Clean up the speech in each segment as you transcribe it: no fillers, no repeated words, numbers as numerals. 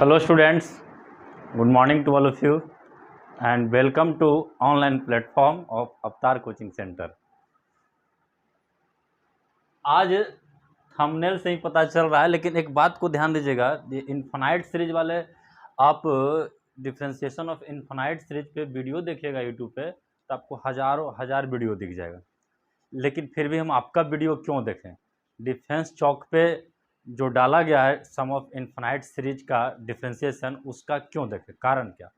Hello students, good morning to all of you and welcome to online platform of अवतार coaching centre. आज thumbnail से ही पता चल रहा है, लेकिन एक बात को ध्यान दीजिएगा, ये इन्फिनाइट सीरीज वाले आप डिफ्रेंशिएशन ऑफ इन्फिनाइट सीरीज पे वीडियो देखिएगा यूट्यूब पे तो आपको हज़ारों हज़ार वीडियो दिख जाएगा। लेकिन फिर भी हम आपका वीडियो क्यों देखें? डिफेंस चौक पे जो डाला गया है सम ऑफ इन्फिनाइट सीरीज का डिफ्रेंशिएशन, उसका क्यों देखें? कारण क्या?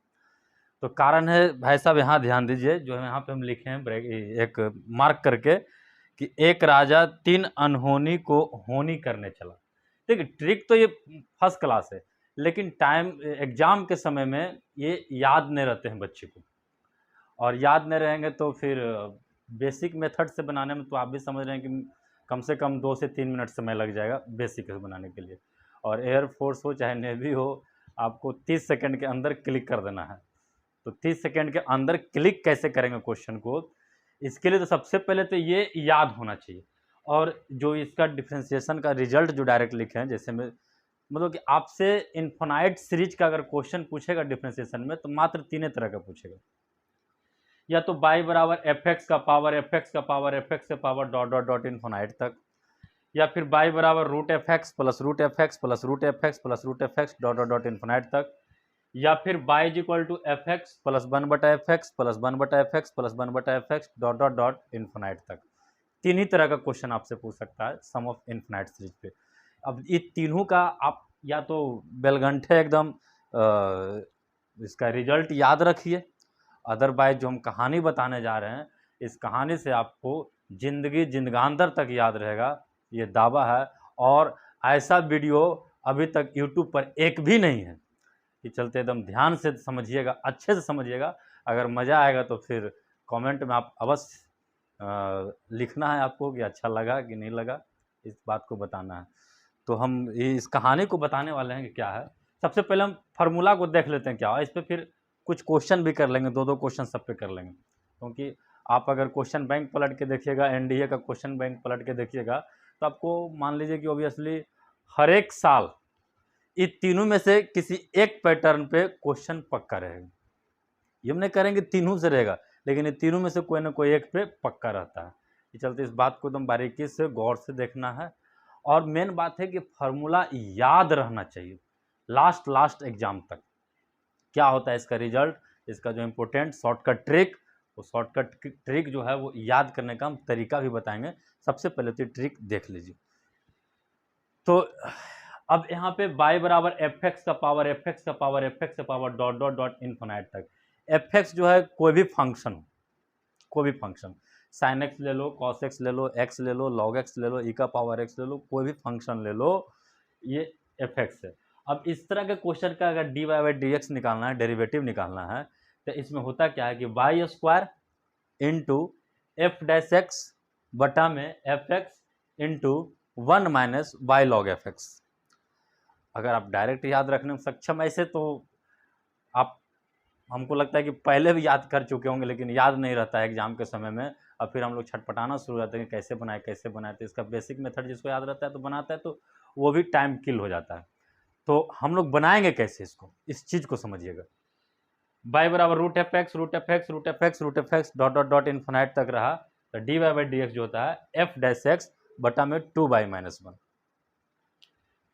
तो कारण है भाई साहब, यहाँ ध्यान दीजिए, जो है यहाँ पे हम लिखे हैं ब्रेक एक मार्क करके कि एक राजा 3 अनहोनी को होनी करने चला। ठीक है, ट्रिक तो ये फर्स्ट क्लास है, लेकिन टाइम एग्जाम के समय में ये याद नहीं रहते हैं बच्चे को, और याद नहीं रहेंगे तो फिर बेसिक मेथड से बनाने में तो आप भी समझ रहे हैं कि कम से कम 2 से 3 मिनट समय लग जाएगा बेसिक बनाने के लिए। और एयरफोर्स हो चाहे नेवी हो, आपको 30 सेकंड के अंदर क्लिक कर देना है। तो 30 सेकंड के अंदर क्लिक कैसे करेंगे क्वेश्चन को, इसके लिए तो सबसे पहले तो ये याद होना चाहिए। और जो इसका डिफ्रेंशिएशन का रिजल्ट जो डायरेक्ट लिखे हैं, जैसे में मतलब कि आपसे इन्फिनाइट सीरीज का अगर क्वेश्चन पूछेगा डिफ्रेंशिएशन में तो मात्र 3 तरह का पूछेगा, या तो बाई बराबर एफ एक्स का पावर एफ एक्स का पावर एफ एक्स का power dot dot dot infinite तक, या फिर बाई बराबर root F x plus root F x plus root F x plus root F X dot dot dot infinite तक, या फिर y is equal to F x plus 1/f(x) plus 1/f(x) plus 1/f(x) dot dot dot infinite तक। 3 ही तरह का question आपसे पूछ सकता है सम ऑफ इन्फिनाइट सीरीज पे। अब ये तीनों का आप या तो बेलगंठे एकदम इसका रिजल्ट याद रखिए, अदरवाइज जो हम कहानी बताने जा रहे हैं, इस कहानी से आपको जिंदगी जिंदगांतर तक याद रहेगा, ये दावा है। और ऐसा वीडियो अभी तक यूट्यूब पर एक भी नहीं है। कि चलते एकदम ध्यान से समझिएगा, अच्छे से समझिएगा। अगर मज़ा आएगा तो फिर कमेंट में आप अवश्य लिखना है आपको कि अच्छा लगा कि नहीं लगा, इस बात को बताना है। तो हम इस कहानी को बताने वाले हैं कि क्या है। सबसे पहले हम फार्मूला को देख लेते हैं क्या है, इस पर फिर कुछ क्वेश्चन भी कर लेंगे, 2-2 क्वेश्चन सब पे कर लेंगे। क्योंकि आप अगर क्वेश्चन बैंक पलट के देखिएगा, एनडीए का क्वेश्चन बैंक पलट के देखिएगा, तो आपको मान लीजिए कि ऑब्वियसली हर एक साल ये तीनों में से किसी एक पैटर्न पे क्वेश्चन पक्का रहेगा। ये हम नहीं करेंगे तीनों से रहेगा, लेकिन ये तीनों में से कोई ना कोई एक पे पक्का रहता है। ये चलते इस बात को एकदम बारीकी से गौर से देखना है। और मेन बात है कि फार्मूला याद रहना चाहिए लास्ट एग्जाम तक। क्या होता है इसका रिजल्ट, इसका जो इम्पोर्टेंट शॉर्टकट ट्रिक, वो शॉर्टकट ट्रिक जो है वो याद करने का हम तरीका भी बताएंगे। सबसे पहले तो ट्रिक देख लीजिए। तो अब यहाँ पे y बराबर एफ एक्स का पावर एफ एक्स का पावर एफ एक्स का power dot dot dot infinite तक। एफ एक्स जो है कोई भी फंक्शन, साइन एक्स ले लो, कॉस एक्स ले लो, एक्स ले लो, लॉग एक्स ले लो, ई का पावर एक्स ले लो, कोई भी फंक्शन ले लो, ये एफ एक्स है। अब इस तरह के क्वेश्चन का अगर D Y by D X निकालना है, डेरिवेटिव निकालना है, तो इसमें होता क्या है कि Y square into F dash x बटा में F X into 1 minus Y log F X. अगर आप डायरेक्ट याद रखने में सक्षम ऐसे तो आप, हमको लगता है कि पहले भी याद कर चुके होंगे, लेकिन याद नहीं रहता है एग्जाम के समय में, और फिर हम लोग छटपटाना शुरू हो जाते हैं कि कैसे बनाए। तो इसका बेसिक मेथड जिसको याद रहता है तो बनाता है, तो वो भी टाइम किल हो जाता है। तो हम लोग बनाएंगे कैसे इसको, इस चीज़ को समझिएगा। बाई बराबर root F X root F X root F X root F X dot dot dot infinite तक रहा, तो D Y by D X जो होता है एफ डैश एक्स बटा में 2y-1।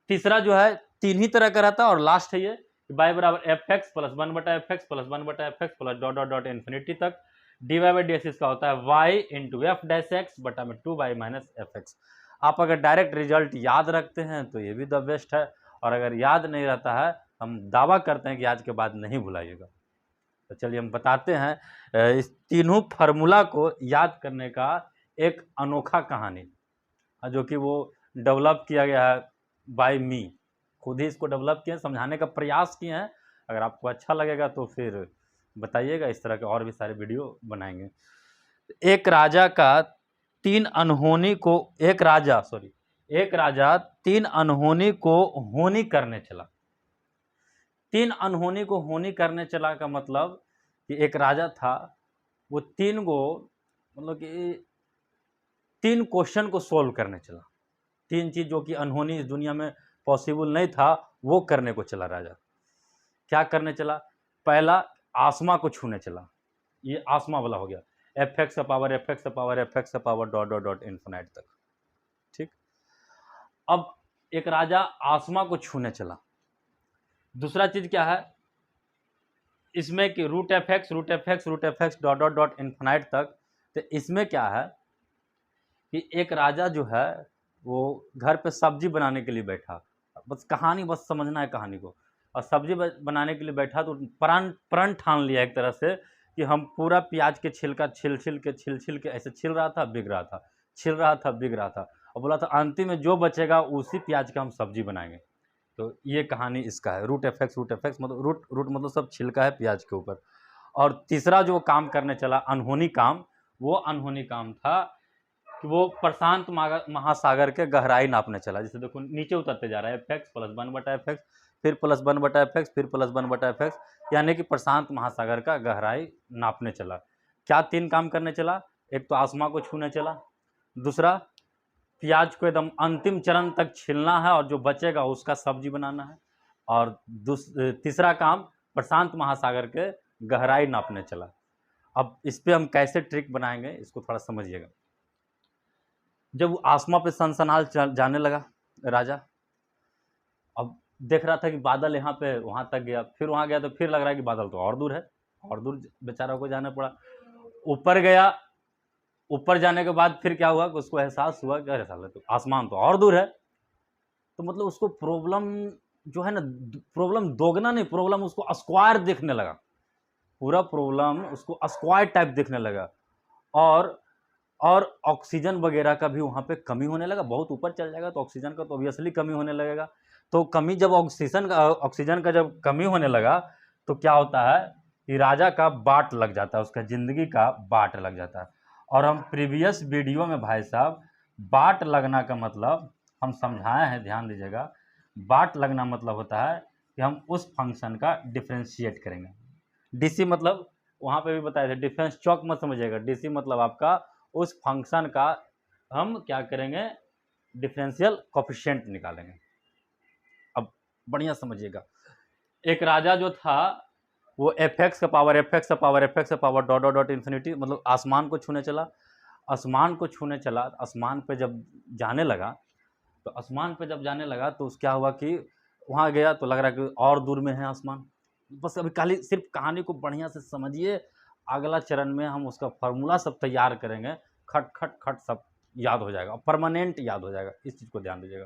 तीसरा जो है 3 ही तरह का रहता है, और लास्ट है ये बाई बराबर F x plus 1/f(x) plus 1/f(x) plus dot dot dot infinity तक। D Y by D x इसका होता है y into F dash x बटा में 2y-f(x). आप अगर डायरेक्ट रिजल्ट याद रखते हैं तो ये भी द बेस्ट है, और अगर याद नहीं रहता है, हम दावा करते हैं कि आज के बाद नहीं भुलाइएगा। तो चलिए हम बताते हैं इस तीनों फार्मूला को याद करने का एक अनोखा कहानी, जो कि वो डेवलप किया गया है बाय मी, खुद ही इसको डेवलप किए, समझाने का प्रयास किए हैं। अगर आपको अच्छा लगेगा तो फिर बताइएगा, इस तरह के और भी सारे वीडियो बनाएंगे। एक राजा 3 अनहोनी को होनी करने चला। 3 अनहोनी को होनी करने चला का मतलब कि एक राजा था, वो 3 को मतलब कि 3 क्वेश्चन को सोल्व करने चला। 3 चीज़ जो कि अनहोनी इस दुनिया में पॉसिबल नहीं था, वो करने को चला राजा। क्या करने चला, पहला आसमा को छूने चला, ये आसमा वाला हो गया, एफ एक्स का पावर एफ एक्स का पावर एफ एक्स का power dot dot dot infinite तक। ठीक, अब एक राजा आसमा को छूने चला। दूसरा चीज क्या है इसमें कि root F X root F X root F X dot dot dot infinite तक। तो इसमें क्या है कि एक राजा जो है वो घर पे सब्जी बनाने के लिए बैठा, बस कहानी बस समझना है कहानी को, और सब्जी बनाने के लिए बैठा तो प्रण ठान लिया एक तरह से कि हम पूरा प्याज के छिलका छिल छिल के ऐसे छिल रहा था बिक रहा था, छिल रहा था बिक रहा था, और बोला था अंतिम में जो बचेगा उसी प्याज का हम सब्जी बनाएंगे। तो ये कहानी इसका है, रूट एफ एक्स मतलब रूट मतलब सब छिलका है प्याज के ऊपर। और तीसरा जो काम करने चला अनहोनी काम, वो अनहोनी काम था कि वो प्रशांत महासागर के गहराई नापने चला। जैसे देखो नीचे उतरते जा रहा है एफ एक्स प्लस 1/f(x), फिर प्लस 1/f(x), फिर प्लस 1/f(x), यानी कि प्रशांत महासागर का गहराई नापने चला। क्या 3 काम करने चला, एक तो आसमां को छूने चला, दूसरा प्याज को एकदम अंतिम चरण तक छीलना है और जो बचेगा उसका सब्जी बनाना है, और तीसरा काम प्रशांत महासागर के गहराई नापने चला। अब इस पे हम कैसे ट्रिक बनाएंगे इसको थोड़ा समझिएगा। जब वो आसमां पे सनसनाल जाने लगा राजा, अब देख रहा था कि बादल यहाँ पे वहां तक गया, फिर वहां गया तो फिर लग रहा है कि बादल तो और दूर है, और दूर बेचारा को जाना पड़ा। ऊपर गया, ऊपर जाने के बाद फिर क्या हुआ कि उसको एहसास हुआ कि अरे साला तो आसमान तो और दूर है। तो मतलब उसको प्रॉब्लम जो है ना, प्रॉब्लम दोगुना नहीं, प्रॉब्लम उसको स्क्वायर दिखने लगा, पूरा प्रॉब्लम उसको स्क्वायर टाइप दिखने लगा। और ऑक्सीजन वगैरह का भी वहाँ पे कमी होने लगा, बहुत ऊपर चल जाएगा तो ऑक्सीजन का तो ऑब्वियसली कमी होने लगेगा। तो कमी जब ऑक्सीजन का जब कमी होने लगा तो क्या होता है कि राजा का बाट लग जाता है, उसका ज़िंदगी का बाट लग जाता है। और हम प्रीवियस वीडियो में भाई साहब बाट लगना का मतलब हम समझाए हैं, ध्यान दीजिएगा। बाट लगना मतलब होता है कि हम उस फंक्शन का डिफ्रेंशिएट करेंगे। डीसी मतलब वहाँ पे भी बताया था, डिफरेंस चौक मत समझिएगा, डीसी मतलब आपका उस फंक्शन का हम क्या करेंगे, डिफरेंशियल कोफिशिएंट निकालेंगे। अब बढ़िया समझिएगा, एक राजा जो था वो एफ एक्स का पावर एफ एक्स का पावर एफ एक्स का power dot dot dot infinity मतलब आसमान को छूने चला। आसमान को छूने चला, आसमान पे जब जाने लगा, तो आसमान पे जब जाने लगा तो क्या हुआ कि वहाँ गया तो लग रहा है कि और दूर में है आसमान। बस अभी खाली सिर्फ कहानी को बढ़िया से समझिए, अगला चरण में हम उसका फार्मूला सब तैयार करेंगे, खट खट खट सब याद हो जाएगा, परमानेंट याद हो जाएगा, इस चीज़ को ध्यान दीजिएगा।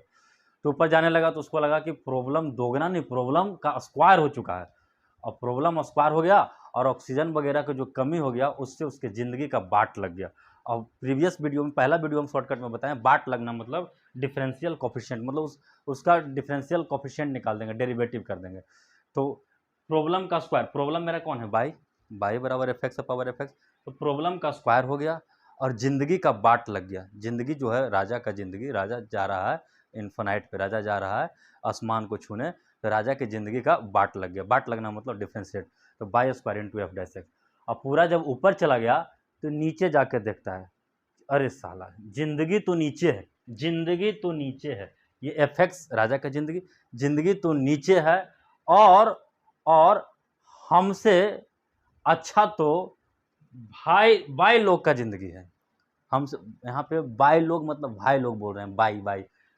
तो ऊपर जाने लगा तो उसको लगा कि प्रॉब्लम दोगुना नहीं, प्रॉब्लम का स्क्वायर हो चुका है, और प्रॉब्लम स्क्वायर हो गया और ऑक्सीजन वगैरह का जो कमी हो गया उससे उसके ज़िंदगी का बाट लग गया। और प्रीवियस वीडियो में, पहला वीडियो में शॉर्टकट में बताएं, बाट लगना मतलब डिफरेंशियल कोफिशिएंट, मतलब उसका डिफरेंशियल कोफिशिएंट निकाल देंगे, डेरिवेटिव कर देंगे। तो प्रॉब्लम का स्क्वायर, प्रॉब्लम मेरा कौन है, बाई बराबर F x power F x, तो प्रॉब्लम का स्क्वायर हो गया और ज़िंदगी का बाट लग गया। ज़िंदगी जो है राजा का ज़िंदगी, राजा जा रहा है इन्फिनाइट पे, राजा जा रहा है आसमान को छूने, तो राजा की ज़िंदगी का बाट लग गया। बाट लगना मतलब डिफरेंशिएट, तो by square into F dash x. और पूरा जब ऊपर चला गया तो नीचे जाके देखता है, अरे साला ज़िंदगी तो नीचे है, ज़िंदगी तो नीचे है, ये एफ एक्स राजा का ज़िंदगी तो नीचे है, और हमसे अच्छा तो बाई लोग का ज़िंदगी है। हमसे यहाँ पे बाई लोग मतलब भाई लोग बोल रहे हैं,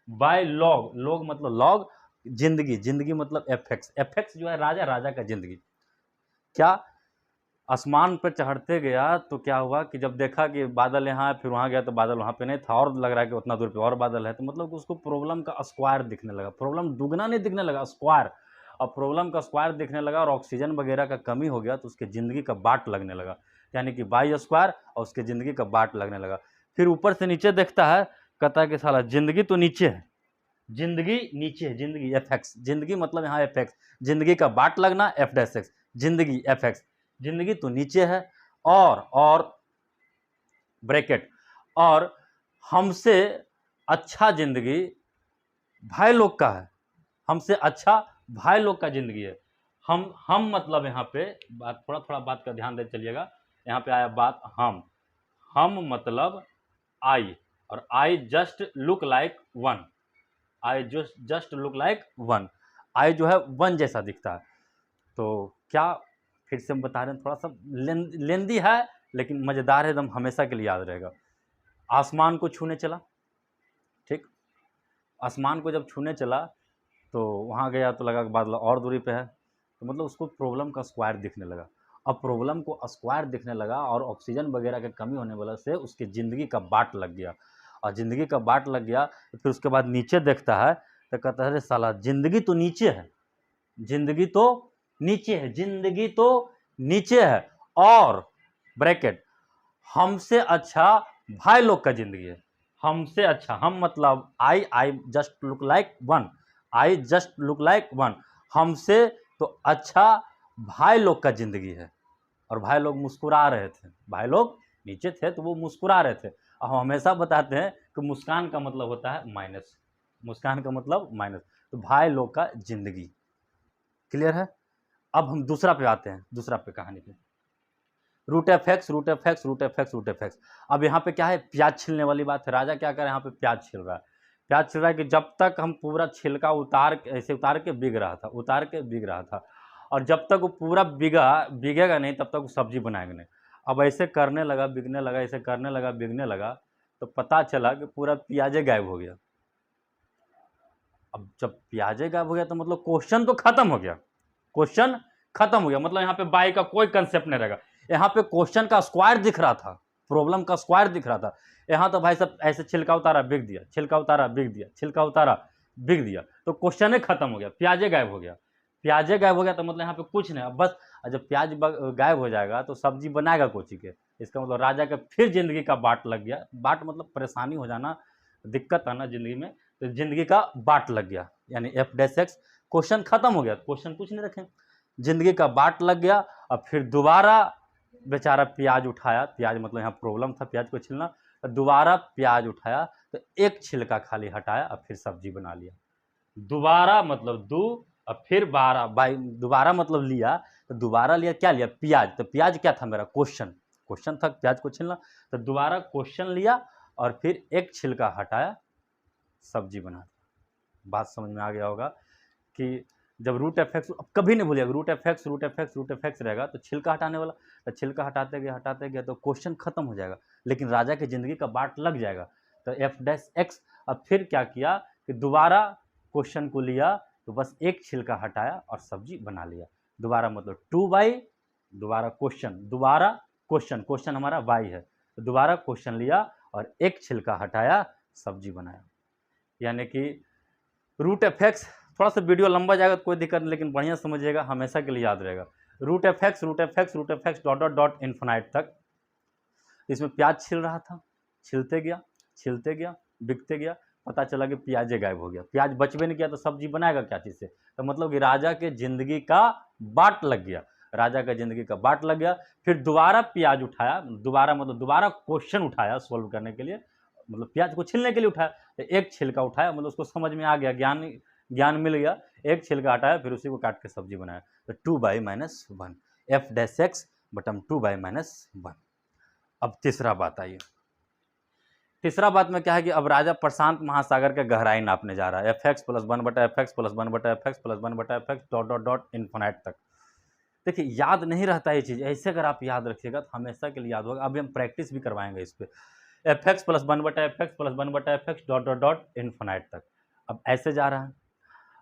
बाई लोग मतलब लॉग, ज़िंदगी मतलब एफ एक्स जो है राजा का ज़िंदगी। क्या आसमान पर चढ़ते गया तो क्या हुआ कि जब देखा कि बादल यहाँ है, फिर वहाँ गया तो बादल वहाँ पे नहीं था, और लग रहा है कि उतना दूर पे और बादल है, तो मतलब उसको प्रॉब्लम का स्क्वायर दिखने लगा, प्रॉब्लम दुगना नहीं दिखने लगा, स्क्वायर। और प्रॉब्लम का स्क्वायर दिखने लगा और ऑक्सीजन वगैरह का कमी हो गया तो उसके ज़िंदगी का बाट लगने लगा, यानी कि बाई स्क्वायर और उसके ज़िंदगी का बाट लगने लगा। फिर ऊपर से नीचे देखता है, कहता है कि साला ज़िंदगी तो नीचे है, ज़िंदगी एफ एक्स, ज़िंदगी मतलब यहाँ एफ एक्स, ज़िंदगी का बाट लगना एफ डैश एक्स, ज़िंदगी एफ एक्स, ज़िंदगी तो नीचे है, और ब्रैकेट, और हमसे अच्छा ज़िंदगी भाई लोग का है, हमसे अच्छा भाई लोग का ज़िंदगी है। हम मतलब यहाँ पे बात, थोड़ा बात का ध्यान दे चलिएगा, यहाँ पे आया बात हम मतलब आई, और I just look like one, I just look like one, I जो है वन जैसा दिखता है। तो क्या फिर से हम बता रहे हैं, थोड़ा सा लेंदी है लेकिन मज़ेदार है, एकदम हमेशा के लिए याद रहेगा। आसमान को छूने चला, ठीक, आसमान को जब छूने चला तो वहाँ गया तो लगा कि बादल और दूरी पे है, तो मतलब उसको प्रॉब्लम का स्क्वायर दिखने लगा। अब प्रॉब्लम को स्क्वायर दिखने लगा और ऑक्सीजन वगैरह की कमी होने वाला से उसकी ज़िंदगी का बाट लग गया, और ज़िंदगी का बाट लग गया तो फिर उसके बाद नीचे देखता है तो कहता है अरे साला ज़िंदगी तो नीचे है, ज़िंदगी तो नीचे है, ज़िंदगी तो नीचे है, और ब्रैकेट हमसे अच्छा भाई लोग का ज़िंदगी है। हमसे अच्छा, हम मतलब आई just look like one, I just look like one, हमसे तो अच्छा भाई लोग का ज़िंदगी है। और भाई लोग मुस्कुरा रहे थे, भाई लोग नीचे थे तो वो मुस्कुरा रहे थे। और हम हमेशा बताते हैं कि मुस्कान का मतलब होता है माइनस, मुस्कान का मतलब माइनस, तो भाई लोग का ज़िंदगी। क्लियर है? अब हम दूसरा पे आते हैं, दूसरा पे कहानी पे, root F X, root F X, root F X, root F X. अब यहाँ पे क्या है, प्याज छीलने वाली बात है। राजा क्या कर रहा है, यहाँ पे प्याज छील रहा है। प्याज छील रहा है कि जब तक हम पूरा छिलका उतार ऐसे उतार के बिग रहा था, उतार के बिग रहा था, और जब तक वो पूरा बिगेगा नहीं तब तक वो सब्जी बनाएगा नहीं। अब ऐसे करने लगा, बिगने लगा, ऐसे करने लगा, बिगने लगा, तो पता चला कि पूरा प्याजे गायब हो गया। अब जब प्याजे गायब हो गया तो मतलब क्वेश्चन तो खत्म हो गया, क्वेश्चन खत्म हो गया, मतलब यहाँ पे बाई का कोई कंसेप्ट नहीं रहेगा। यहाँ पे क्वेश्चन का स्क्वायर दिख रहा था, प्रॉब्लम का स्क्वायर दिख रहा था। यहाँ तो भाई सब ऐसे छिलका उतारा बिक दिया, छिलका उतारा बिक दिया, छिलका उतारा बिक दिया, तो क्वेश्चन ही खत्म हो गया, प्याजे गायब हो गया। प्याजे गायब हो गया तो मतलब यहाँ पे कुछ नहीं, अब बस जब प्याज गायब हो जाएगा तो सब्जी बनाएगा कोची के। इसका मतलब राजा का फिर जिंदगी का बाट लग गया, बाट मतलब परेशानी हो जाना, दिक्कत आना जिंदगी में, तो जिंदगी का बाट लग गया, यानी एफ डैश एक्स। क्वेश्चन खत्म हो गया, क्वेश्चन कुछ नहीं रखें, जिंदगी का बाट लग गया। और फिर दोबारा बेचारा प्याज उठाया, प्याज मतलब यहाँ प्रॉब्लम था प्याज को छीलना, तो दोबारा प्याज उठाया तो एक छिलका खाली हटाया और फिर सब्जी बना लिया। दोबारा मतलब दो, और फिर 12 बाई, दोबारा मतलब लिया, तो दोबारा लिया, क्या लिया, प्याज। तो प्याज क्या था मेरा, क्वेश्चन, क्वेश्चन था प्याज को छीलना, तो दोबारा क्वेश्चन लिया और फिर एक छिलका हटाया, सब्जी बना दी। बात समझ में आ गया होगा कि जब रूट एफ एक्स, अब कभी नहीं भूलिएगा, root F X, root F X, root F X रहेगा तो छिलका हटाने वाला, तो छिलका हटाते गए तो क्वेश्चन खत्म हो जाएगा, लेकिन राजा की जिंदगी का बाट लग जाएगा। तो एफ डैश एक्स, अब फिर क्या किया कि दोबारा क्वेश्चन को लिया, तो बस एक छिलका हटाया और सब्जी बना लिया। दोबारा मतलब 2/, दोबारा क्वेश्चन, दोबारा क्वेश्चन, क्वेश्चन हमारा वाई है, तो दोबारा क्वेश्चन लिया और एक छिलका हटाया, सब्जी बनाया। यानी कि रूट एफ एक्स, थोड़ा सा वीडियो लंबा जाएगा तो कोई दिक्कत नहीं, लेकिन बढ़िया समझिएगा, हमेशा के लिए याद रहेगा। Root F X, root F X, root F X, dot dot dot infinite तक। इसमें प्याज छिल रहा था, छिलते गया, छिलते गया, बिकते गया, पता चला कि प्याजे गायब हो गया, प्याज बचबे नहीं किया तो सब्जी बनाएगा क्या चीज़ से। तो मतलब कि राजा के जिंदगी का बाट लग गया, राजा का जिंदगी का बाट लग गया। फिर दोबारा प्याज उठाया, दोबारा मतलब दोबारा क्वेश्चन उठाया सोल्व करने के लिए, मतलब प्याज को छीलने के लिए उठाया, तो एक छिलका उठाया, मतलब उसको समझ में आ गया, ज्ञान मिल गया, एक छिलका हटाया, फिर उसी को काट के सब्जी बनाया। तो 2/-1, एफ डैश एक्स बटम 2/-1। अब तीसरा बात आई, तीसरा बात में क्या है कि अब राजा प्रशांत महासागर के गहराई नापने जा रहा है, F x plus 1/f(x) plus 1/f(x) plus 1/f(x) dot dot dot infinite तक। देखिए याद नहीं रहता ये चीज़, ऐसे अगर आप याद रखिएगा तो हमेशा के लिए याद होगा। अभी हम प्रैक्टिस भी करवाएंगे इस पर, F x plus 1/f(x) plus 1/f(x) dot dot dot infinite तक। अब ऐसे जा रहा है,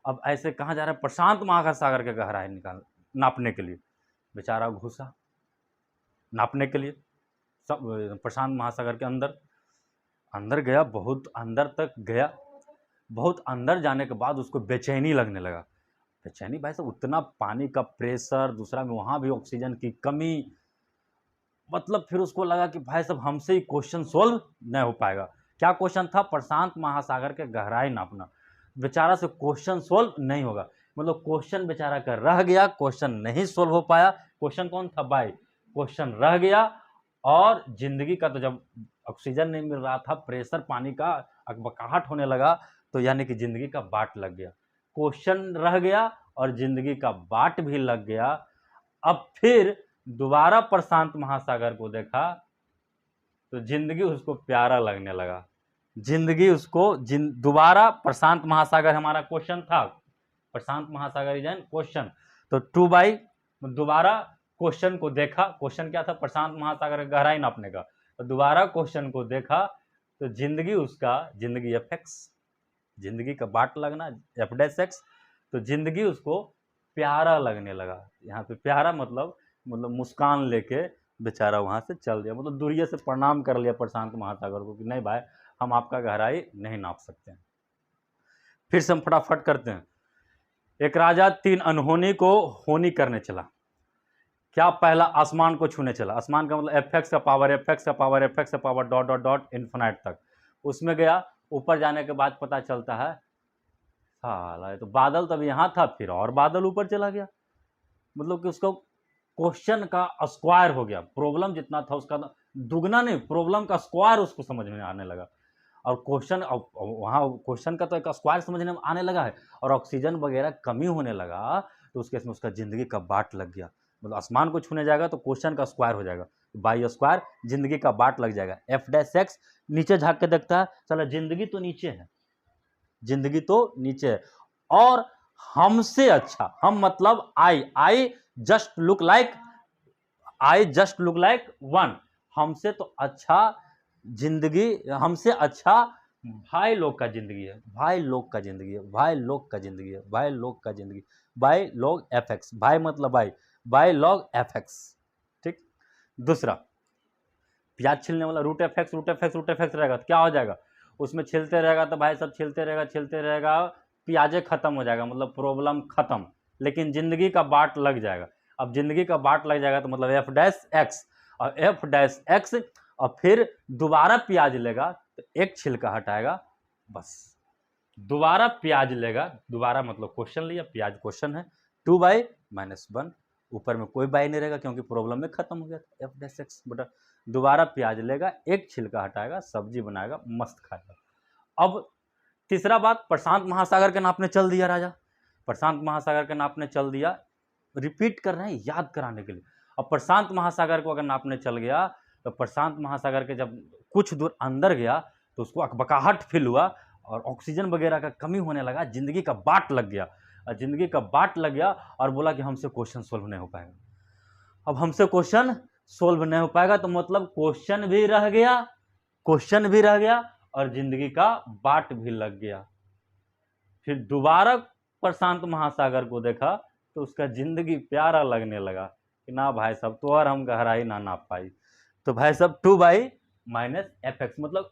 अब ऐसे कहाँ जा रहा है, प्रशांत महासागर के गहराई नापने के लिए। बेचारा घुसा नापने के लिए, सब प्रशांत महासागर के अंदर अंदर गया, बहुत अंदर तक गया। बहुत अंदर जाने के बाद उसको बेचैनी लगने लगा। बेचैनी भाई साहब, उतना पानी का प्रेशर, दूसरा में वहाँ भी ऑक्सीजन की कमी, मतलब फिर उसको लगा कि भाई साहब हमसे ही क्वेश्चन सोल्व नहीं हो पाएगा। क्या क्वेश्चन था, प्रशांत महासागर के गहराई नापना। बेचारा से क्वेश्चन सोल्व नहीं होगा, मतलब क्वेश्चन बेचारा का रह गया, क्वेश्चन नहीं सोल्व हो पाया। क्वेश्चन कौन था, बाई, क्वेश्चन रह गया। और जिंदगी का तो जब ऑक्सीजन नहीं मिल रहा था, प्रेशर पानी का अकबकाहट होने लगा, तो यानी कि जिंदगी का बाट लग गया। क्वेश्चन रह गया और जिंदगी का बाट भी लग गया। अब फिर दोबारा प्रशांत महासागर को देखा तो जिंदगी उसको प्यारा लगने लगा, जिंदगी उसको दोबारा प्रशांत महासागर हमारा क्वेश्चन था, प्रशांत महासागर इज एन क्वेश्चन, तो 2/, दोबारा क्वेश्चन को देखा, क्वेश्चन क्या था, प्रशांत महासागर की गहराई नापने का, तो दोबारा क्वेश्चन को देखा तो जिंदगी उसका, जिंदगी एफ(x), जिंदगी का बाट लगना f'(x), तो जिंदगी उसको प्यारा लगने लगा। यहाँ पे प्यारा मतलब मुस्कान लेके बेचारा वहां से चल दिया, मतलब दूरिये से प्रणाम कर लिया प्रशांत महासागर को कि नहीं भाई, हम आपका गहराई नहीं नाप सकते हैं। फिर से हम फटाफट करते हैं। एक राजा 3 अनहोनी को होनी करने चला। क्या? पहला आसमान को छूने चला। आसमान का मतलब f(x) का पावर f(x) का पावर f(x) का power dot dot dot infinite तक। उसमें गया, ऊपर जाने के बाद पता चलता है साला तो बादल तब यहाँ था, फिर और बादल ऊपर चला गया। मतलब कि उसको क्वेश्चन का स्क्वायर हो गया, प्रॉब्लम जितना था उसका दुगना नहीं, प्रॉब्लम का स्क्वायर उसको समझ में आने लगा। और क्वेश्चन, वहाँ क्वेश्चन का तो एक स्क्वायर समझने में आने लगा है, और ऑक्सीजन वगैरह कमी होने लगा, तो उसके इसमें उसका जिंदगी का बाट लग गया। मतलब आसमान को छूने जाएगा तो क्वेश्चन का स्क्वायर हो जाएगा, बाई स्क्वायर जिंदगी का बाट लग जाएगा। f'(x) नीचे झाँक के देखता है, चला जिंदगी तो नीचे है, जिंदगी तो नीचे है, और हमसे अच्छा, हम मतलब आई जस्ट लुक लाइक, आई जस्ट लुक लाइक 1, हमसे तो अच्छा जिंदगी, हमसे अच्छा भाई लोग का जिंदगी है, भाई लोग का जिंदगी है, भाई लोग का जिंदगी है, भाई लोग का जिंदगी, बाई लॉग f(x), भाई मतलब बाई लॉग f(x), ठीक। दूसरा, प्याज छीलने वाला √f(x) √f(x) रहेगा तो क्या हो जाएगा, उसमें छिलते रहेगा तो भाई सब छिलते रहेगा, प्याजे खत्म हो जाएगा, मतलब प्रॉब्लम खत्म, लेकिन जिंदगी का बाट लग जाएगा। अब जिंदगी का बाट लग जाएगा तो मतलब f'(x), और f'(x) और फिर दोबारा प्याज लेगा तो एक छिलका हटाएगा, बस दोबारा प्याज लेगा, दोबारा मतलब क्वेश्चन लिया, प्याज क्वेश्चन है, 2/-1, ऊपर में कोई बाई नहीं रहेगा क्योंकि प्रॉब्लम में खत्म हो गया था, f'(x) बटा, दोबारा प्याज लेगा, एक छिलका हटाएगा, सब्जी बनाएगा, मस्त खाएगा। अब तीसरा बात, प्रशांत महासागर के नापने चल दिया राजा, प्रशांत महासागर के नापने चल दिया, रिपीट कर रहे हैं याद कराने के लिए। अब प्रशांत महासागर को अगर नापने चल गया तो प्रशांत महासागर के जब कुछ दूर अंदर गया तो उसको अकबकाहट फील हुआ और ऑक्सीजन वगैरह का कमी होने लगा, जिंदगी का बाट लग गया, और जिंदगी का बाट लग गया और बोला कि हमसे क्वेश्चन सोल्व नहीं हो पाएगा। अब हमसे क्वेश्चन सोल्व नहीं हो पाएगा तो मतलब क्वेश्चन भी रह गया, क्वेश्चन भी रह गया और जिंदगी का बाट भी लग गया। फिर दोबारा प्रशांत महासागर को देखा तो उसका जिंदगी प्यारा लगने लगा कि ना भाई साहब तो और हम गहराई ना नाप पाई। तो भाई साहब 2/-f(x), मतलब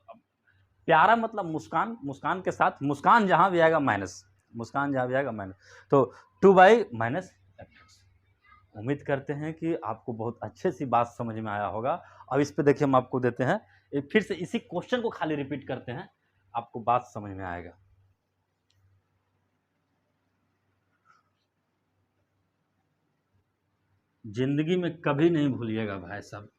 प्यारा मतलब मुस्कान, मुस्कान के साथ, मुस्कान जहां भी आएगा माइनस, मुस्कान जहां भी आएगा माइनस, तो 2/-f(x). उम्मीद करते हैं कि आपको बहुत अच्छे सी बात समझ में आया होगा। अब इस पे देखिए हम आपको देते हैं एक, फिर से इसी क्वेश्चन को खाली रिपीट करते हैं, आपको बात समझ में आएगा। जिंदगी में कभी नहीं भूलिएगा भाई साहब,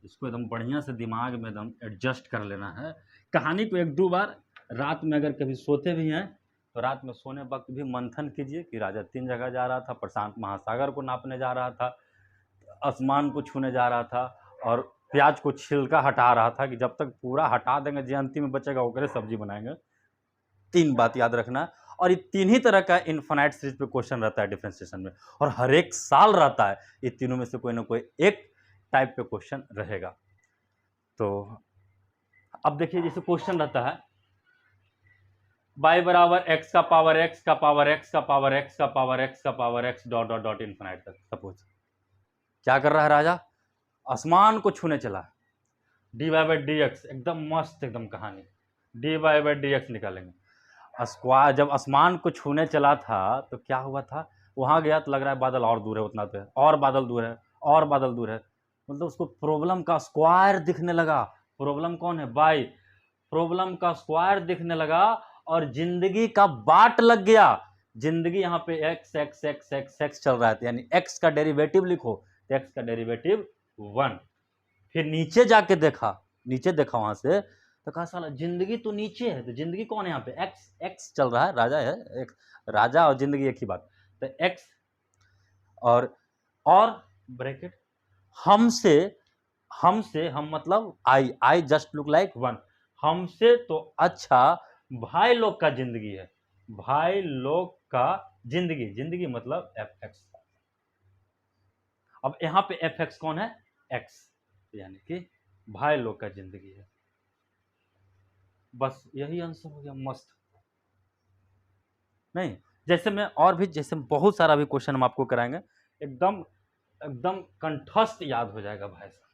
इसको एकदम बढ़िया से दिमाग में एकदम एडजस्ट कर लेना है। कहानी को 1-2 बार रात में अगर कभी सोते भी हैं तो रात में सोने वक्त भी मंथन कीजिए कि राजा 3 जगह जा रहा था, प्रशांत महासागर को नापने जा रहा था, आसमान को छूने जा रहा था, और प्याज को छिलका हटा रहा था, कि जब तक पूरा हटा देंगे जो अंतिम में बचेगा वो सब्जी बनाएंगे। 3 बात याद रखना, और ये 3 ही तरह का इनफाइनाइट सीरीज पे क्वेश्चन रहता है डिफरेंशिएशन में, और हर एक साल रहता है, ये तीनों में से कोई ना कोई एक टाइप पे क्वेश्चन रहेगा। तो अब देखिए जैसे क्वेश्चन रहता है y बराबर x का पावर x का पावर x का पावर x का पावर x का power x dot dot dot infinite तक। सपोज क्या कर रहा है राजा, आसमान को छूने चला, dy/dx, एकदम मस्त एकदम कहानी, dy/dx निकालेंगे। स्क्वायर जब आसमान को छूने चला था तो क्या हुआ था, वहां गया तो लग रहा है बादल और दूर है, उतना तो है, और बादल दूर है, और बादल दूर है, मतलब उसको प्रॉब्लम का स्क्वायर दिखने लगा। प्रॉब्लम कौन है, बाई, प्रॉब्लम का स्क्वायर दिखने लगा और जिंदगी का बाट लग गया। जिंदगी यहाँ पे x x x x x चल रहा है, यानी x का डेरिवेटिव लिखो, तो x का डेरिवेटिव 1। फिर नीचे जाके देखा, नीचे देखा वहां से तो कहा साला जिंदगी तो नीचे है, तो जिंदगी कौन है यहाँ पे, x चल रहा है, राजा है, एक राजा और जिंदगी एक ही बात, तो x और ब्रैकेट हमसे, हमसे हम मतलब आई जस्ट लुक लाइक 1, हमसे तो अच्छा भाई लोग का जिंदगी है, भाई लोग का जिंदगी, जिंदगी मतलब f(x), अब यहाँ पे एफ एक्स कौन है, एक्स, यानी कि भाई लोग का जिंदगी है। बस यही आंसर हो गया, मस्त। नहीं, जैसे मैं और भी, जैसे बहुत सारा भी क्वेश्चन हम आपको कराएंगे, एकदम एकदम कंठस्थ याद हो जाएगा भाई साहब।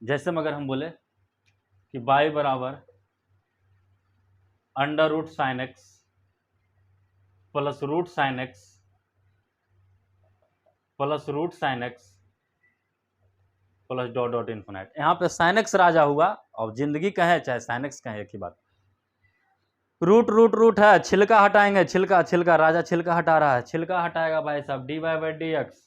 जैसे में अगर हम बोले कि y बराबर under root sine X plus root sine X plus root sine X plus dot dot infinite. यहाँ पे साइन एक्स राजा हुआ, और जिंदगी कहे चाहे साइन एक्स कहे, एक ही बात। रूट रूट रूट है, छिलका हटाएंगे, छिलका छिलका, राजा छिलका हटा रहा है, छिलका हटाएगा भाई साहब, D Y by D X.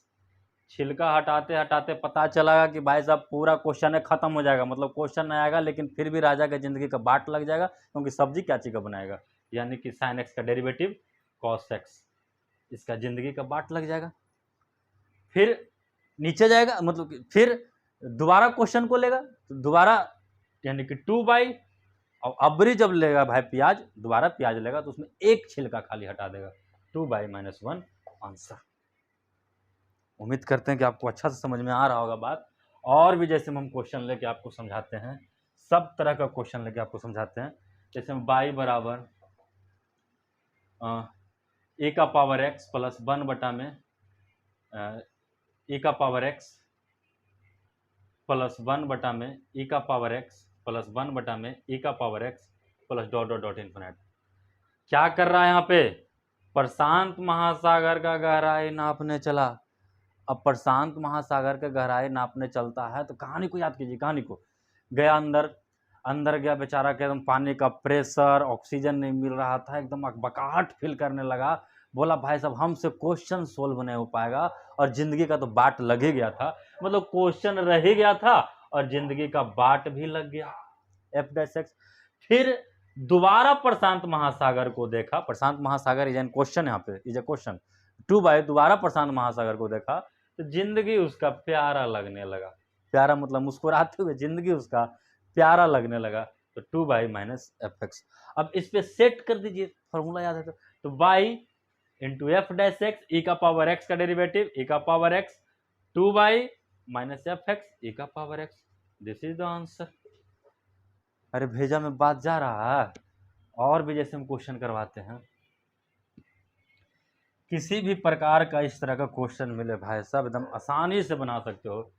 छिलका हटाते हटाते पता चला कि भाई साहब पूरा क्वेश्चन खत्म हो जाएगा, मतलब क्वेश्चन नहीं आएगा, लेकिन फिर भी राजा की जिंदगी का बाट लग जाएगा, क्योंकि सब्जी क्या चीज का बनाएगा, यानी कि साइन एक्स का डेरिवेटिव कॉस एक्स, इसका जिंदगी का बाट लग जाएगा। फिर नीचे जाएगा, मतलब फिर दोबारा क्वेश्चन को लेगा, तो दोबारा यानी कि 2 और अबरी जब लेगा भाई प्याज, दोबारा प्याज लेगा तो उसमें एक छिलका खाली हटा देगा, 2/-1 आंसर। उम्मीद करते हैं कि आपको अच्छा से समझ में आ रहा होगा बात। और भी जैसे हम क्वेश्चन लेके आपको समझाते हैं, सब तरह का क्वेश्चन लेके आपको समझाते हैं। जैसे हम y बराबर ए का पावर x प्लस 1 बटा में ए का पावर x प्लस 1 बटा में ए का पावर x प्लस 1 बटा में ए का power x plus dot dot dot infinite. क्या कर रहा है यहाँ पे, प्रशांत महासागर का गहराई नापने चला। अब प्रशांत महासागर का गहराई नापने चलता है तो कहानी को याद कीजिए, कहानी को। गया अंदर, अंदर गया बेचारा के, एकदम पानी का प्रेशर, ऑक्सीजन नहीं मिल रहा था, एकदम अकबकाहट फील करने लगा। बोला भाई साहब हमसे क्वेश्चन सोल्व नहीं हो पाएगा, और जिंदगी का तो बाट लग ही गया था, मतलब क्वेश्चन रह ही गया था और जिंदगी का बाट भी लग गया, एफ डैश एक्स। फिर दोबारा प्रशांत महासागर को देखा, प्रशांत महासागर इज एन क्वेश्चन, यहाँ पे इज ए क्वेश्चन। 2 दोबारा प्रशांत महासागर को देखा तो जिंदगी उसका प्यारा लगने लगा, प्यारा मतलब मुस्कुराते हुए जिंदगी उसका प्यारा लगने लगा, तो 2/-f(x). अब इस पे सेट कर दीजिए, फॉर्मूला याद है तो y into F dash x, e का पावर x का डेरिवेटिव e का पावर x, 2/-f(x) e का power x, this is the answer. अरे भेजा में बात जा रहा है। और भी जैसे हम क्वेश्चन करवाते हैं, किसी भी प्रकार का इस तरह का क्वेश्चन मिले भाई साहब, एकदम आसानी से बना सकते हो।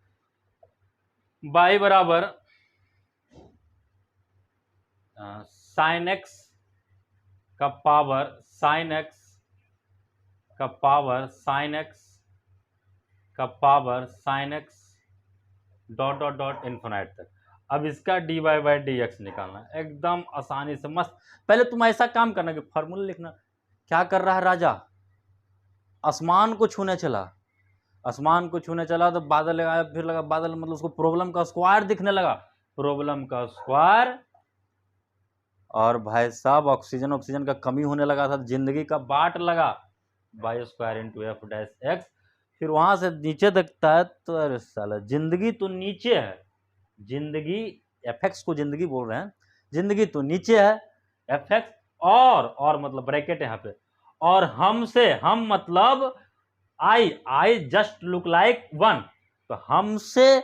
y बराबर साइन एक्स का पावर साइन एक्स का पावर साइन एक्स का power sine x dot dot dot infinite तक। अब इसका dy बाई डी एक्स निकालना, एकदम आसानी से मस्त। पहले तुम ऐसा काम करना कि फॉर्मूला लिखना। क्या कर रहा है राजा, आसमान को छूने चला, आसमान को छूने चला तो बादल लगाया, फिर लगा बादल, मतलब उसको प्रॉब्लम का स्क्वायर दिखने लगा, प्रॉब्लम का स्क्वायर। और भाई साहब ऑक्सीजन ऑक्सीजन का कमी होने लगा था, जिंदगी का बाट लगा, Y square into F dash X. फिर वहां से नीचे देखता है तो अरे साला जिंदगी तो नीचे है, जिंदगी एफ एक्स को जिंदगी बोल रहे हैं, जिंदगी तो नीचे है एफ एक्स, और मतलब ब्रैकेट यहाँ पे, और हमसे, हम मतलब आई जस्ट लुक लाइक 1, तो हमसे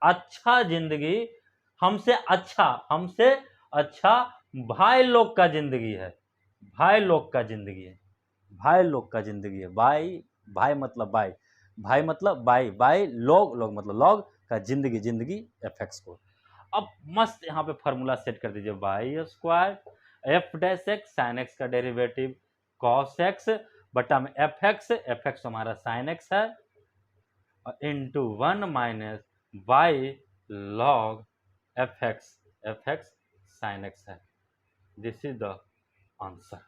अच्छा जिंदगी, हमसे अच्छा भाई लोग का जिंदगी है, भाई लोग का जिंदगी है, भाई लोग का जिंदगी है। भाई मतलब भाई मतलब बाई लोग मतलब लॉग का जिंदगी, जिंदगी एफ एक्स को। अब मस्त यहाँ पे फॉर्मूला सेट कर दीजिए, Y square F dash X sine X का डेरिवेटिव कॉस एक्स बटा में एफ एक्स हमारा साइन एक्स है, into 1 - Y log F X sine X है, दिस इज द आंसर।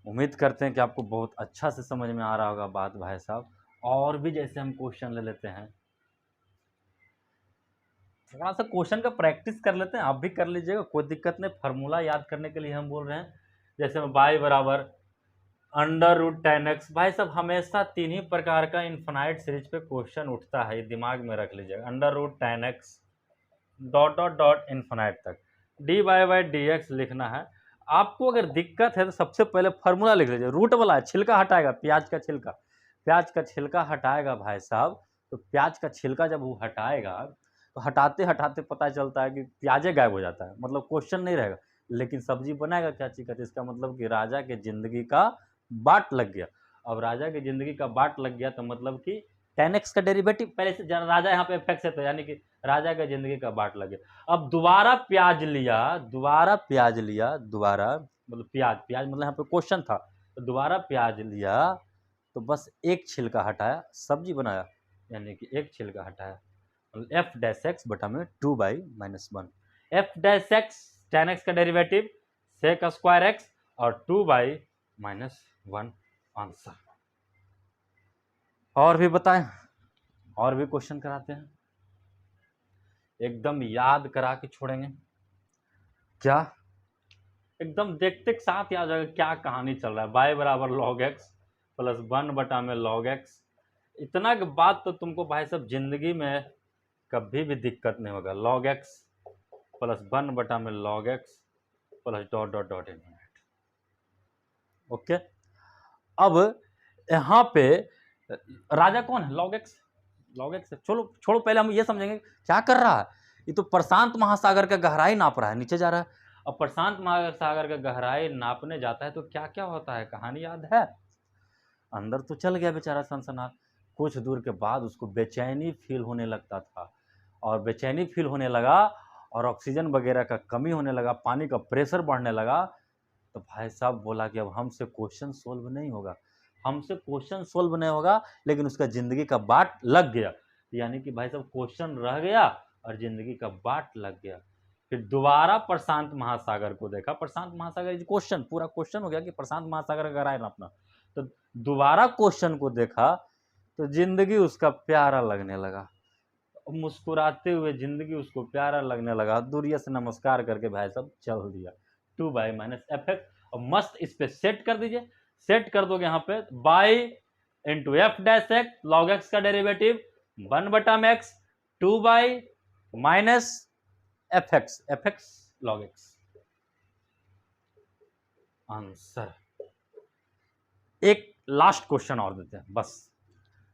उम्मीद करते हैं कि आपको बहुत अच्छा से समझ में आ रहा होगा बात भाई साहब। और भी जैसे हम क्वेश्चन ले लेते हैं, थोड़ा सा क्वेश्चन का प्रैक्टिस कर लेते हैं, आप भी कर लीजिएगा, कोई दिक्कत नहीं। फार्मूला याद करने के लिए हम बोल रहे हैं। जैसे y बराबर अंडर रूट 10x। भाई साहब हमेशा 3 ही प्रकार का इन्फिनाइट सीरीज पे क्वेश्चन उठता है, ये दिमाग में रख लीजिएगा। Under root 10x dot dot dot infinite तक dy बाई डी एक्स लिखना है। आपको अगर दिक्कत है तो सबसे पहले फार्मूला लिख लीजिए, रूट वाला है, छिलका हटाएगा, प्याज का छिलका, प्याज का छिलका हटाएगा भाई साहब, तो प्याज का छिलका जब वो हटाएगा तो हटाते हटाते पता चलता है कि प्याजे गायब हो जाता है, मतलब क्वेश्चन नहीं रहेगा। लेकिन सब्जी बनाएगा क्या चिकन, इसका मतलब कि राजा के जिंदगी का बाट लग गया। अब राजा की जिंदगी का बाट लग गया तो मतलब कि 10x का डेरिवेटिव पहले से राजा यहाँ पे एफेक्ट है, तो यानी कि राजा के जिंदगी का बाट लग गया। अब दोबारा प्याज लिया, दोबारा मतलब प्याज प्याज मतलब यहाँ पे क्वेश्चन था, तो दोबारा प्याज लिया तो बस एक छिलका हटाया, सब्जी बनाया, यानी कि एक छिलका हटाया, मतलब एफ डैश एक्स बटा में 2/-1। एफ डैश एक्स 10x का डेरिवेटिव सेक स्क्वायर एक्स और 2/-1 आंसर। और भी बताएं, और भी क्वेश्चन कराते हैं, एकदम याद करा के छोड़ेंगे क्या, एकदम देखते साथ याद जाएगा क्या कहानी चल रहा है। बाय बराबर log x प्लस 1 बटा में log x, इतना के बाद तो तुमको भाई साहब जिंदगी में कभी भी दिक्कत नहीं होगा। log x प्लस 1 बटा में log x plus dot dot dot infinite. Okay, अब यहाँ पे राजा कौन है, log x, log x। चलो छोड़ो, पहले हम ये समझेंगे क्या कर रहा है। ये तो प्रशांत महासागर का गहराई नाप रहा है, नीचे जा रहा है। अब प्रशांत महासागर का गहराई नापने जाता है तो क्या क्या होता है, कहानी याद है। अंदर तो चल गया बेचारा सनसनाट, कुछ दूर के बाद उसको बेचैनी फील होने लगता था, और बेचैनी फील होने लगा और ऑक्सीजन वगैरह का कमी होने लगा, पानी का प्रेशर बढ़ने लगा। तो भाई साहब बोला कि अब हमसे क्वेश्चन सोल्व नहीं होगा, हमसे क्वेश्चन सोल्व नहीं होगा, लेकिन उसका जिंदगी का बाट लग गया। यानी कि भाई साहब क्वेश्चन रह गया और जिंदगी का बाट लग गया। फिर दोबारा प्रशांत महासागर को देखा, प्रशांत महासागर क्वेश्चन, पूरा क्वेश्चन हो गया कि प्रशांत महासागर का गहराई नापना। तो दोबारा क्वेश्चन को देखा तो जिंदगी उसका प्यारा लगने लगा, मुस्कुराते हुए जिंदगी उसको प्यारा लगने लगा। दूरिया से नमस्कार करके भाई साहब चल दिया 2/-fx। और मस्त इस पे सेट कर दीजिए, सेट कर दोगे यहाँ पे by into F dash x, log x का डेरिवेटिव 1 बटा में x, 2/-fx, fx log x answer. एक लास्ट क्वेश्चन और देते हैं बस,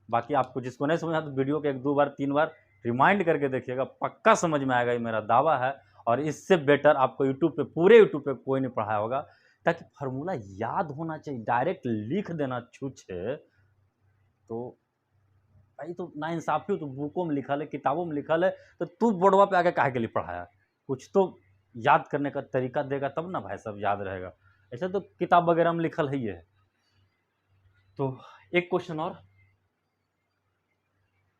बाकी आपको जिसको नहीं समझा तो वीडियो के 1-2 बार 3 बार रिमाइंड करके देखिएगा, पक्का समझ में आएगा, ये मेरा दावा है। और इससे बेटर आपको यूट्यूब पे, पूरे यूट्यूब पे कोई नहीं पढ़ाया होगा। ताकि फार्मूला याद होना चाहिए, डायरेक्ट लिख देना छूछे तो भाई तो ना इंसाफी हो। तो बुकों में लिखा है, किताबों में लिखा है, तो तू बोर्डवा पे आके काहे के लिए पढ़ाया, कुछ तो याद करने का तरीका देगा तब ना भाई साहब याद रहेगा। ऐसे तो किताब वगैरह में लिखल है ही है। तो एक क्वेश्चन और,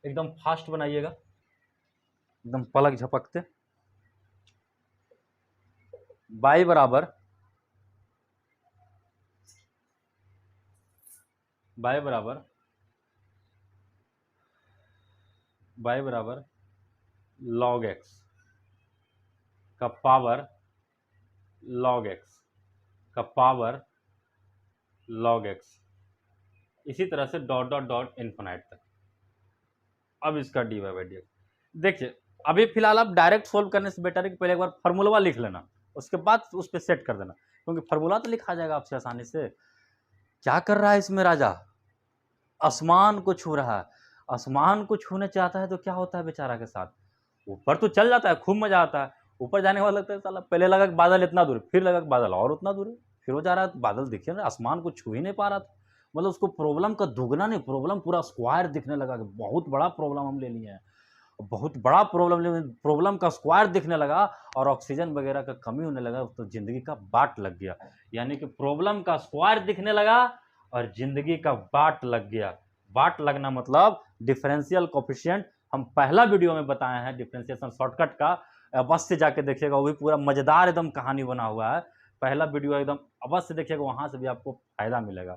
एकदम फास्ट बनाइएगा, एकदम पलक झपकते। बाई बराबर log x का पावर log x का पावर log x, इसी तरह से डॉट डॉट डॉट इन्फिनाइट तक। अब इसका dy/dx देखिए, अभी फिलहाल आप डायरेक्ट सोल्व करने से बेटर है कि पहले एक बार फार्मूला लिख लेना, उसके बाद उस पर सेट कर देना, क्योंकि फार्मूला तो लिखा जाएगा आपसे आसानी से। क्या कर रहा है इसमें राजा, आसमान को छू रहा है। आसमान को छूने चाहता है तो क्या होता है बेचारा के साथ, ऊपर तो चल जाता है, खूब मजा आता है। ऊपर जाने के बाद लगता है साला, पहले लगा कि बादल इतना दूर, फिर लगा कि बादल और उतना दूर है, फिर वो जा रहा है तो बादल दिखे ना, आसमान को छू ही नहीं पा रहा था। मतलब उसको प्रॉब्लम का दुगना नहीं, प्रॉब्लम पूरा स्क्वायर दिखने लगा कि बहुत बड़ा प्रॉब्लम हम ले लिए हैं, बहुत बड़ा प्रॉब्लम, प्रॉब्लम का स्क्वायर दिखने लगा और ऑक्सीजन वगैरह का कमी होने लगा, तो जिंदगी का बाट लग गया। यानी कि प्रॉब्लम का स्क्वायर दिखने लगा और जिंदगी का बाट लग गया। बाट लगना मतलब डिफरेंशियल कोफिशिएंट, हम पहला वीडियो में बताए हैं डिफरेंशिएशन शॉर्टकट का, अवश्य जाके देखिएगा, वो भी पूरा मजेदार एकदम कहानी बना हुआ है। पहला वीडियो एकदम अवश्य देखिएगा, वहां से भी आपको फायदा मिलेगा।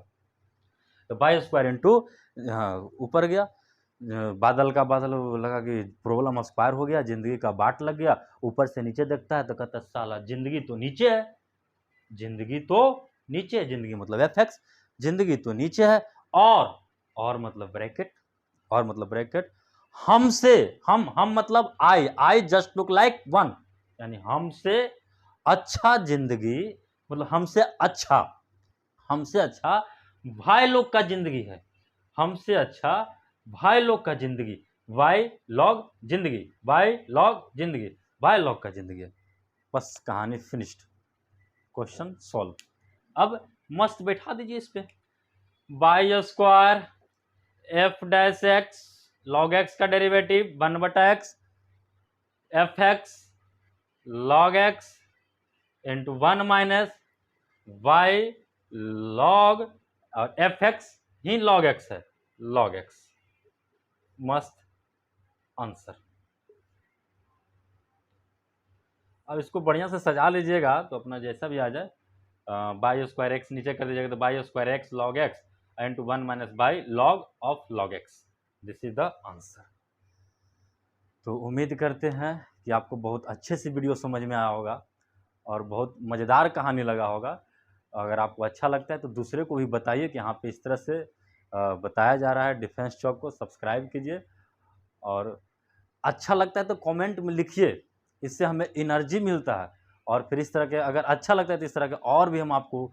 तो बाई स्क्वायर इंटू ऊपर गया, बादल का बादल लगा कि प्रॉब्लम स्क्वायर हो गया, जिंदगी का बाट लग गया। ऊपर से नीचे देखता है तो कहता है साला जिंदगी तो नीचे है, जिंदगी तो नीचे है, जिंदगी मतलब fx, जिंदगी तो नीचे है। और मतलब ब्रैकेट, और मतलब ब्रैकेट, हमसे, हम मतलब आई जस्ट लुक लाइक 1, यानी हमसे अच्छा जिंदगी, मतलब हमसे अच्छा भाई लोग का जिंदगी है। हमसे अच्छा भाई लोग का जिंदगी, वाई लॉग जिंदगी, वाई लॉग जिंदगी, वाई लॉग का जिंदगी। बस कहानी फिनिश्ड, क्वेश्चन सॉल्व। अब मस्त बैठा दीजिए इस पे, y square F dash x log x का derivative 1/x f x log x into 1 minus Y log, और एफ एक्स ही लॉग एक्स है, लॉग एक्स। मस्त आंसर। अब इसको बढ़िया से सजा लीजिएगा तो अपना जैसा भी आ जाए, बाई स्क्वायर एक्स नीचे कर दीजिएगा तो by square x log x into 1 minus by log of log x, this is the answer. तो उम्मीद करते हैं कि आपको बहुत अच्छे से वीडियो समझ में आया होगा और बहुत मज़ेदार कहानी लगा होगा। अगर आपको अच्छा लगता है तो दूसरे को भी बताइए कि यहाँ पे इस तरह से बताया जा रहा है। डिफेंस चौक को सब्सक्राइब कीजिए और अच्छा लगता है तो कमेंट में लिखिए, इससे हमें एनर्जी मिलता है। और फिर इस तरह के अगर अच्छा लगता है तो इस तरह के और भी हम आपको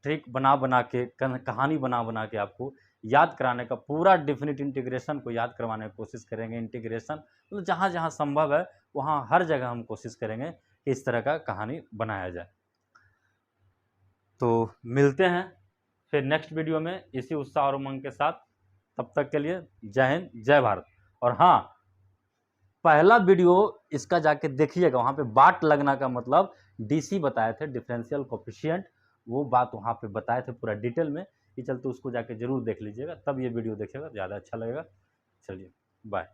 ट्रिक बना बना के, कहानी बना बना के आपको याद कराने का, पूरा डेफिनेट इंटीग्रेशन को याद करवाने की कोशिश करेंगे। इंटीग्रेशन मतलब जहाँ जहाँ संभव है वहाँ हर जगह हम कोशिश करेंगे कि इस तरह का कहानी बनाया जाए। तो मिलते हैं फिर नेक्स्ट वीडियो में इसी उत्साह और उमंग के साथ। तब तक के लिए जय हिंद, जय भारत। और हाँ, पहला वीडियो इसका जाके देखिएगा, वहाँ पे बाट लगना का मतलब डीसी बताए थे, डिफरेंशियल कोफिशिएंट, वो बात वहाँ पे बताए थे पूरा डिटेल में। ये चलते उसको जाके जरूर देख लीजिएगा, तब ये वीडियो देखिएगा, ज़्यादा अच्छा लगेगा। चलिए बाय।